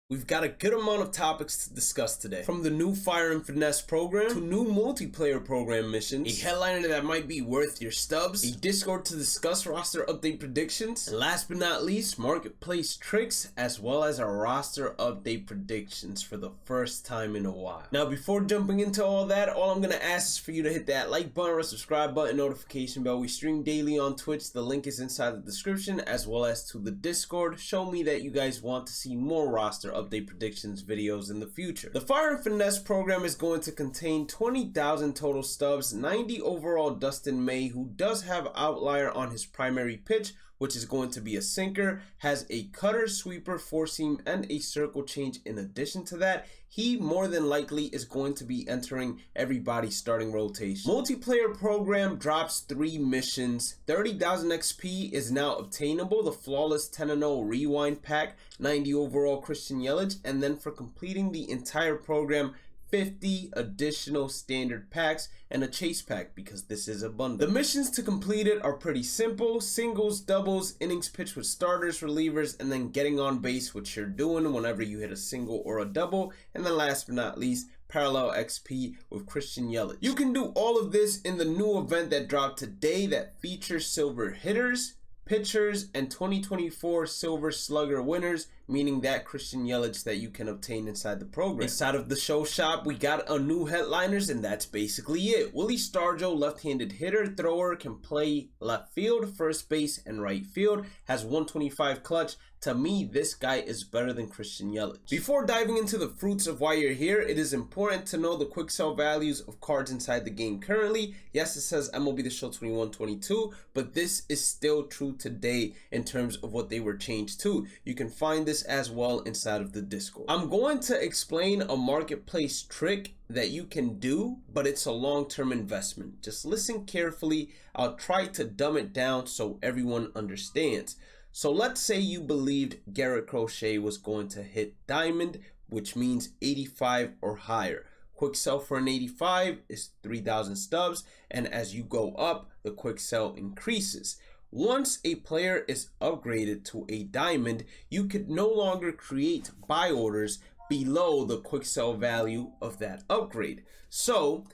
We've got a good amount of topics to discuss today. From the new Fire and Finesse program, to new multiplayer program missions, a headliner that might be worth your stubs, a Discord to discuss roster update predictions, and last but not least, marketplace tricks, as well as our roster update predictions for the first time in a while. Now, before jumping into all that, all I'm gonna ask is for you to hit that like button or subscribe button, notification bell. We stream daily on Twitch. The link is inside the description, as well as to the Discord. Show me that you guys want to see more roster update predictions videos in the future. The Fire and Finesse program is going to contain 20,000 total stubs, 90 overall Dustin May, who does have outlier on his primary pitch, which is going to be a sinker, has a cutter, sweeper, four seam, and a circle change. In addition to that, he more than likely is going to be entering everybody's starting rotation. Multiplayer program drops 3 missions. 30,000 XP is now obtainable. The flawless 10-0 rewind pack, 90 overall Christian Yelich, and then for completing the entire program, 50 additional standard packs and a chase pack, because this is a bundle. The missions to complete it are pretty simple: singles, doubles, innings pitched with starters, relievers, and then getting on base, which you're doing whenever you hit a single or a double. And then last but not least, parallel XP with Christian Yelich. You can do all of this in the new event that dropped today that features silver hitters, pitchers, and 2024 Silver Slugger winners, meaning that Christian Yelich that you can obtain inside the program. Inside of the show shop, we got a new headliners, and that's basically it. Willie Stargell, left-handed hitter, thrower, can play left field, first base, and right field, has 125 clutch. To me, this guy is better than Christian Yelich. Before diving into the fruits of why you're here, it is important to know the quick sell values of cards inside the game currently. Yes, it says MLB The Show 21-22, but this is still true today in terms of what they were changed to. You can find this as well inside of the Discord. I'm going to explain a marketplace trick that you can do, but it's a long-term investment. Just listen carefully. I'll try to dumb it down so everyone understands. So let's say you believed Garrett Crochet was going to hit diamond, which means 85 or higher. Quick sell for an 85 is 3,000 stubs, and as you go up, the quick sell increases. Once a player is upgraded to a diamond, you could no longer create buy orders below the quick sell value of that upgrade. So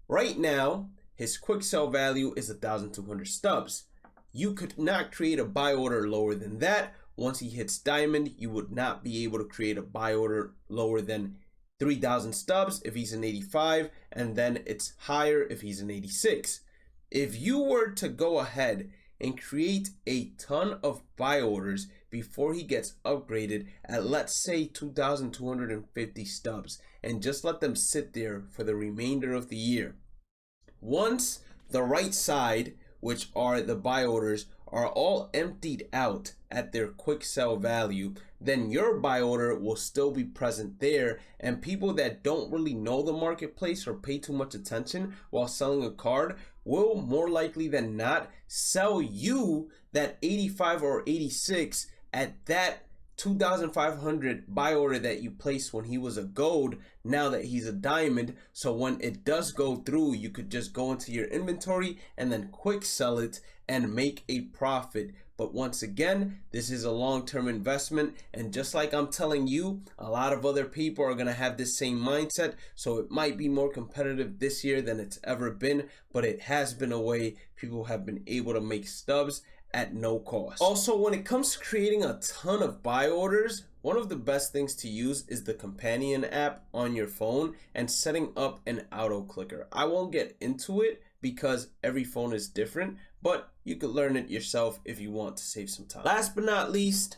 right now, his quick sell value is 1,200 stubs. You could not create a buy order lower than that. Once he hits diamond, you would not be able to create a buy order lower than 3,000 stubs if he's an 85, and then it's higher if he's an 86. If you were to go ahead and create a ton of buy orders before he gets upgraded at, let's say, 2,250 stubs, and just let them sit there for the remainder of the year, once the right side, which are the buy orders, are all emptied out at their quick sell value, then your buy order will still be present there, and people that don't really know the marketplace or pay too much attention while selling a card will more likely than not sell you that 85 or 86 at that 2,500 buy order that you placed when he was a gold, now that he's a diamond. So when it does go through, you could just go into your inventory and then quick sell it and make a profit. But once again, this is a long-term investment, and just like I'm telling you, a lot of other people are going to have this same mindset. So it might be more competitive this year than it's ever been, but it has been a way people have been able to make stubs at no cost. Also, when it comes to creating a ton of buy orders, one of the best things to use is the companion app on your phone and setting up an auto clicker. I won't get into it because every phone is different, but you could learn it yourself if you want to save some time. Last but not least,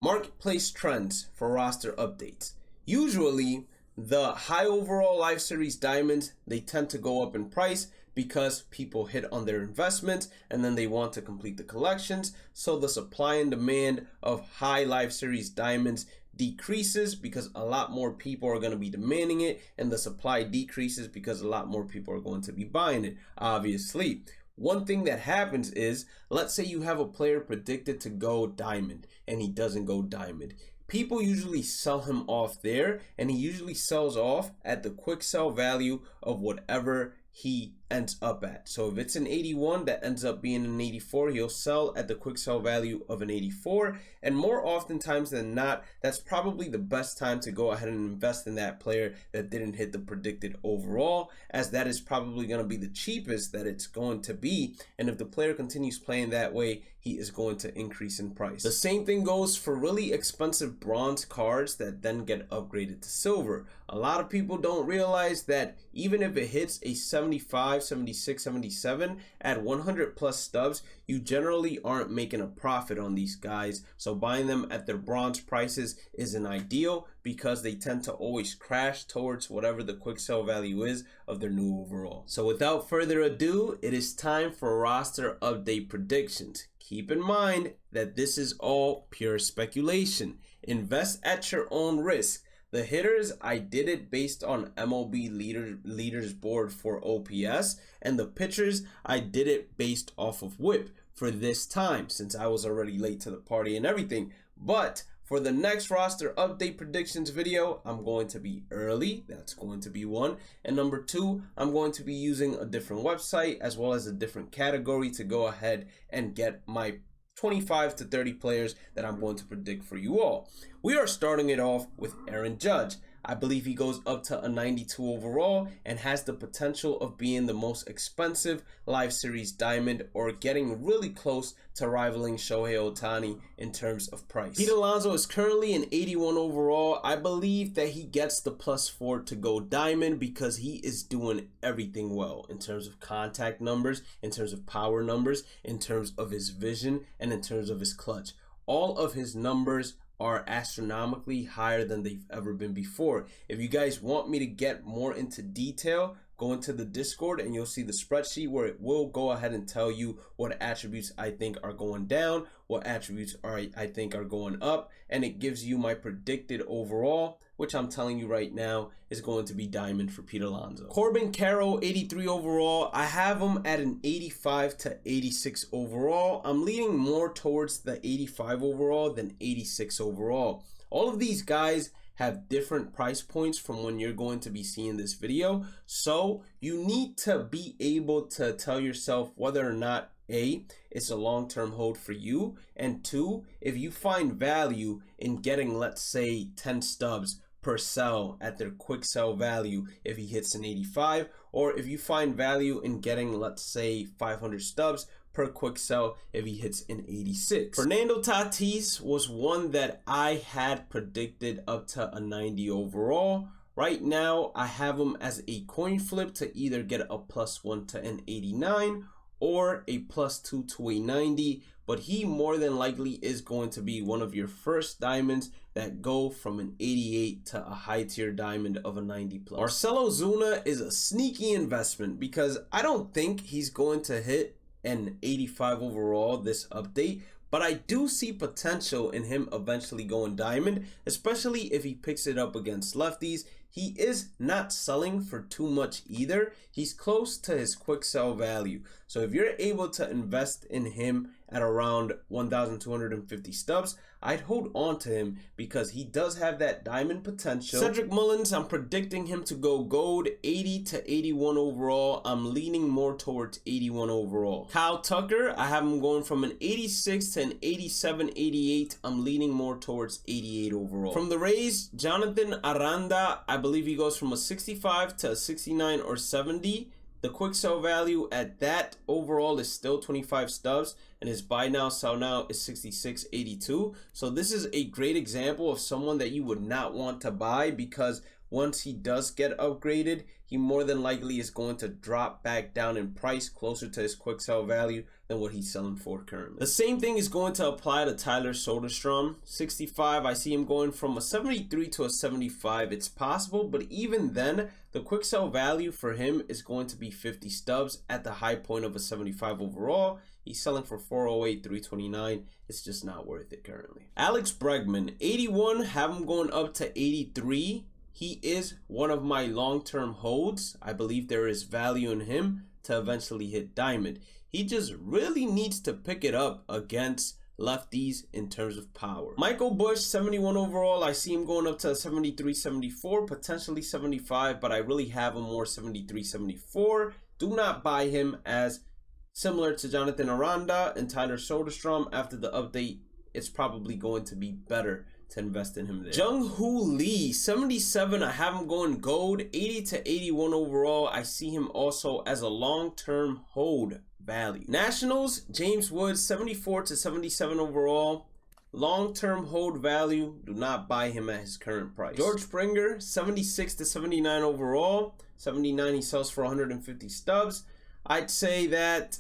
marketplace trends for roster updates. Usually, the high overall Live Series diamonds, they tend to go up in price because people hit on their investments and then they want to complete the collections. So the supply and demand of high Live Series diamonds decreases because a lot more people are going to be demanding it, and the supply decreases because a lot more people are going to be buying it, obviously. One thing that happens is, let's say you have a player predicted to go diamond and he doesn't go diamond. People usually sell him off there, and he usually sells off at the quick sell value of whatever he ends up at. So if it's an 81 that ends up being an 84, he'll sell at the quick sell value of an 84. And more oftentimes than not, that's probably the best time to go ahead and invest in that player that didn't hit the predicted overall, as that is probably going to be the cheapest that it's going to be. And if the player continues playing that way, he is going to increase in price. The same thing goes for really expensive bronze cards that then get upgraded to silver. A lot of people don't realize that even if it hits a 75, 76, 77 at 100 plus stubs, you generally aren't making a profit on these guys. So buying them at their bronze prices isn't ideal, because they tend to always crash towards whatever the quick sell value is of their new overall. So without further ado, it is time for roster update predictions. Keep in mind that this is all pure speculation. Invest at your own risk. The hitters, I did it based on MLB leaders board for OPS, and the pitchers, I did it based off of whip for this time, since I was already late to the party and everything. But for the next roster update predictions video, I'm going to be early. That's going to be one. And number two, I'm going to be using a different website as well as a different category to go ahead and get my 25 to 30 players that I'm going to predict for you all. We are starting it off with Aaron Judge. I believe he goes up to a 92 overall and has the potential of being the most expensive Live Series Diamond, or getting really close to rivaling Shohei Ohtani in terms of price. Pete Alonso is currently an 81 overall. I believe that he gets the +4 to go Diamond because he is doing everything well in terms of contact numbers, in terms of power numbers, in terms of his vision, and in terms of his clutch. All of his numbers are astronomically higher than they've ever been before. If you guys want me to get more into detail, go into the Discord and you'll see the spreadsheet where it will go ahead and tell you what attributes I think are going down, what attributes I think are going up, and it gives you my predicted overall, which I'm telling you right now is going to be Diamond for Pete Alonso. Corbin Carroll, 83 overall. I have him at an 85 to 86 overall. I'm leaning more towards the 85 overall than 86 overall. All of these guys have different price points from when you're going to be seeing this video. So you need to be able to tell yourself whether or not A, it's a long-term hold for you, and two, if you find value in getting, let's say, 10 stubs per sell at their quick sell value if he hits an 85, or if you find value in getting, let's say, 500 stubs per quick sell if he hits an 86. Fernando Tatis was one that I had predicted up to a 90 overall. Right now, I have him as a coin flip to either get a +1 to an 89 or a +2 to a 90, but he more than likely is going to be one of your first diamonds that go from an 88 to a high tier diamond of a 90 plus. Marcell Ozuna is a sneaky investment because I don't think he's going to hit an 85 overall this update, but I do see potential in him eventually going diamond, especially if he picks it up against lefties. He is not selling for too much either. He's close to his quick sell value. So if you're able to invest in him at around 1,250 stubs, I'd hold on to him because he does have that diamond potential. Cedric Mullins, I'm predicting him to go gold, 80 to 81 overall. I'm leaning more towards 81 overall. Kyle Tucker, I have him going from an 86 to an 87, 88. I'm leaning more towards 88 overall. From the Rays, Jonathan Aranda, I believe he goes from a 65 to a 69 or 70. The quick sell value at that overall is still 25 stubs, and his buy now, sell now is 66.82. So this is a great example of someone that you would not want to buy, because once he does get upgraded, he more than likely is going to drop back down in price closer to his quick sell value than what he's selling for currently. The same thing is going to apply to Tyler Soderstrom. 65, I see him going from a 73 to a 75. It's possible, but even then, the quick sell value for him is going to be 50 stubs at the high point of a 75 overall. He's selling for 408, 329. It's just not worth it currently. Alex Bregman, 81, have him going up to 83. He is one of my long-term holds. I believe there is value in him to eventually hit diamond. He just really needs to pick it up against lefties in terms of power. Michael Bush, 71 overall. I see him going up to 73, 74, potentially 75, but I really have him more 73, 74. do not buy him, as similar to Jonathan Aranda and Tyler Soderstrom, after the update, it's probably going to be better to invest in him there. Jung-Hoo Lee, 77, I have him going gold. 80 to 81 overall. I see him also as a long-term hold value. Nationals, James Woods, 74 to 77 overall. Long-term hold value. Do not buy him at his current price. George Springer, 76 to 79 overall. 79 he sells for 150 stubs. I'd say that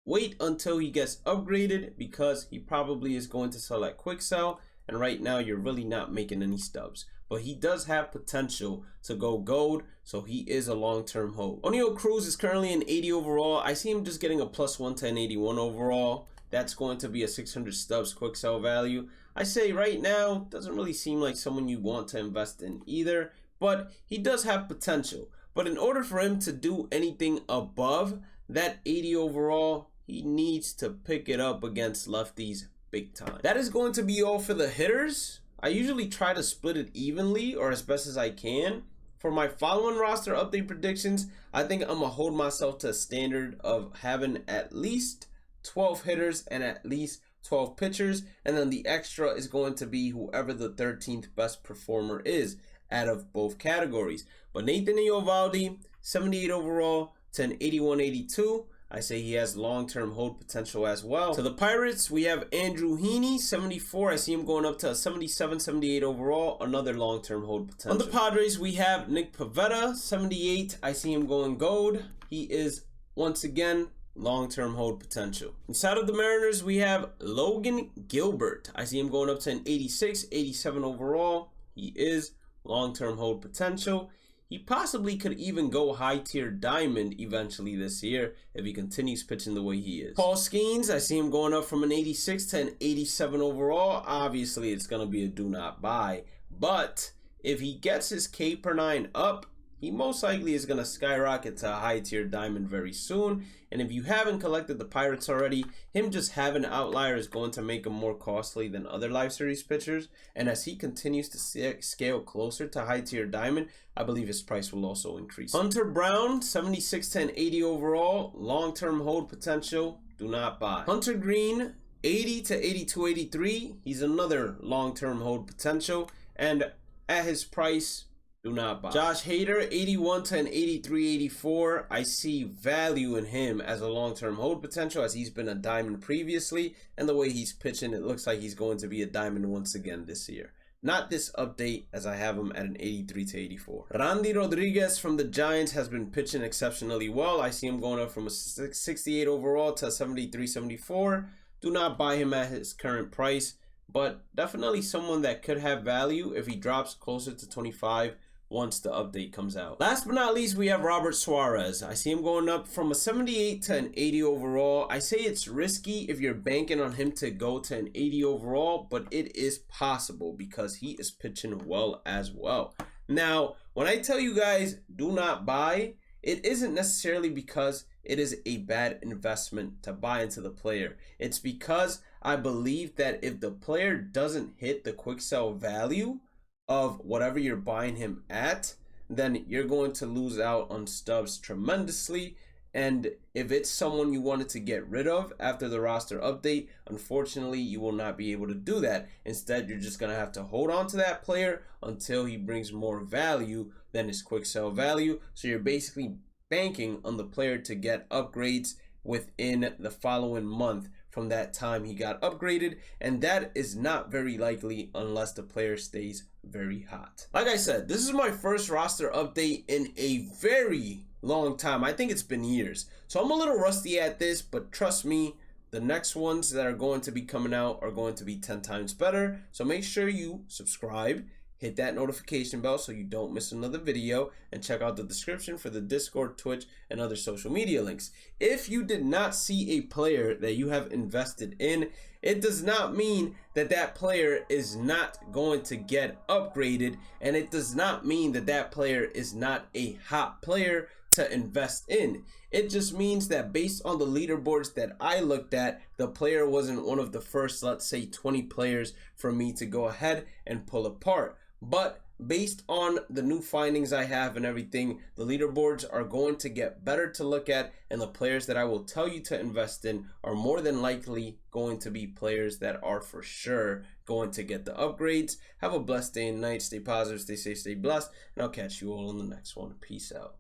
wait until he gets upgraded, because he probably is going to sell at quick sell, and right now you're really not making any stubs. But he does have potential to go gold, so he is a long-term hold. Oneil Cruz is currently an 80 overall. I see him just getting a plus 110 overall. That's going to be a 600 stubs quick sell value. I say right now, doesn't really seem like someone you want to invest in either, but he does have potential. But in order for him to do anything above that 80 overall, he needs to pick it up against lefties big time. That is going to be all for the hitters. I usually try to split it evenly or as best as I can. For my following roster update predictions, I think I'm gonna hold myself to a standard of having at least 12 hitters and at least 12 pitchers, and then the extra is going to be whoever the 13th best performer is out of both categories. But Nathan Eovaldi, 78 overall to an 81-82. I say he has long-term hold potential as well. To the Pirates, we have Andrew Heaney, 74. I see him going up to a 77, 78 overall. Another long-term hold potential. On the Padres, we have Nick Pivetta, 78. I see him going gold. He is, once again, long-term hold potential. Inside of the Mariners, we have Logan Gilbert. I see him going up to an 86, 87 overall. He is long-term hold potential. He possibly could even go high-tier diamond eventually this year if he continues pitching the way he is. Paul Skeens, I see him going up from an 86 to an 87 overall. Obviously, it's going to be a do not buy. But if he gets his K per 9 up, he most likely is going to skyrocket to a high-tier diamond very soon. And if you haven't collected the Pirates already, him just having an outlier is going to make him more costly than other live series pitchers. And as he continues to scale closer to high-tier diamond, I believe his price will also increase. Hunter Brown, 76 to an 80 overall. Long-term hold potential. Do not buy. Hunter Green, 80 to 82, 83. He's another long-term hold potential. And at his price, do not buy. Josh Hader, 81 to an 83, 84. I see value in him as a long-term hold potential, as he's been a diamond previously, and the way he's pitching, it looks like he's going to be a diamond once again this year. Not this update, as I have him at an 83 to 84. Randy Rodriguez from the Giants has been pitching exceptionally well. I see him going up from a 68 overall to a 73, 74. Do not buy him at his current price, but definitely someone that could have value if he drops closer to 25 once the update comes out. Last but not least, we have Robert Suarez. I see him going up from a 78 to an 80 overall. I say it's risky if you're banking on him to go to an 80 overall, but it is possible because he is pitching well as well. Now, when I tell you guys do not buy, it isn't necessarily because it is a bad investment to buy into the player. It's because I believe that if the player doesn't hit the quick sell value of whatever you're buying him at, then you're going to lose out on stubs tremendously. And if it's someone you wanted to get rid of after the roster update, unfortunately, you will not be able to do that. Instead, you're just going to have to hold on to that player until he brings more value than his quick sell value. So you're basically banking on the player to get upgrades within the following month from that time he got upgraded, and that is not very likely unless the player stays very hot. Like I said, this is my first roster update in a very long time. I think it's been years, so I'm a little rusty at this, but trust me, the next ones that are going to be coming out are going to be 10 times better. So make sure you subscribe, hit that notification bell so you don't miss another video, and check out the description for the Discord, Twitch, and other social media links. If you did not see a player that you have invested in, it does not mean that that player is not going to get upgraded, and it does not mean that that player is not a hot player to invest in. It just means that based on the leaderboards that I looked at, the player wasn't one of the first, let's say, 20 players for me to go ahead and pull apart. But based on the new findings I have and everything, the leaderboards are going to get better to look at, and the players that I will tell you to invest in are more than likely going to be players that are for sure going to get the upgrades. Have a blessed day and night. Stay positive, stay safe, stay blessed, and I'll catch you all in the next one. Peace out.